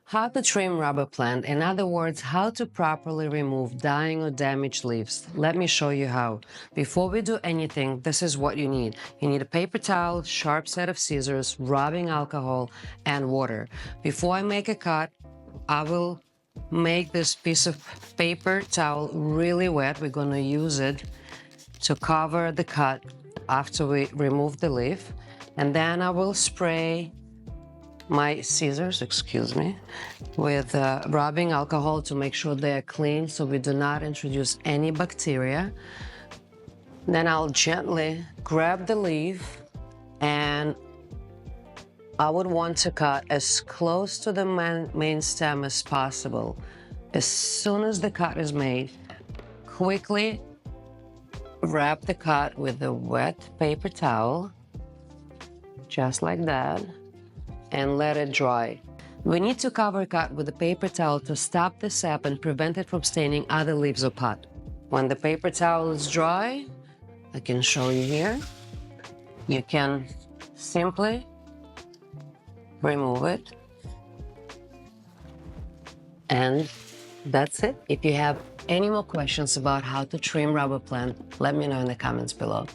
How to trim rubber plant, in other words, how to properly remove dying or damaged leaves. Let me show you how. Before we do anything, this is what you need. You need a paper towel, sharp set of scissors, rubbing alcohol, and water. Before I make a cut, I will make this piece of paper towel really wet. We're going to use it to cover the cut after we remove the leaf. And then I will spray my scissors, with rubbing alcohol to make sure they are clean so we do not introduce any bacteria. Then I'll gently grab the leaf, and I would want to cut as close to the main stem as possible. As soon as the cut is made, quickly wrap the cut with a wet paper towel, just like that, and let it dry. We need to cover a cut with a paper towel to stop the sap and prevent it from staining other leaves or pot. When the paper towel is dry, I can show you here, you can simply remove it. And that's it. If you have any more questions about how to trim rubber plant, let me know in the comments below.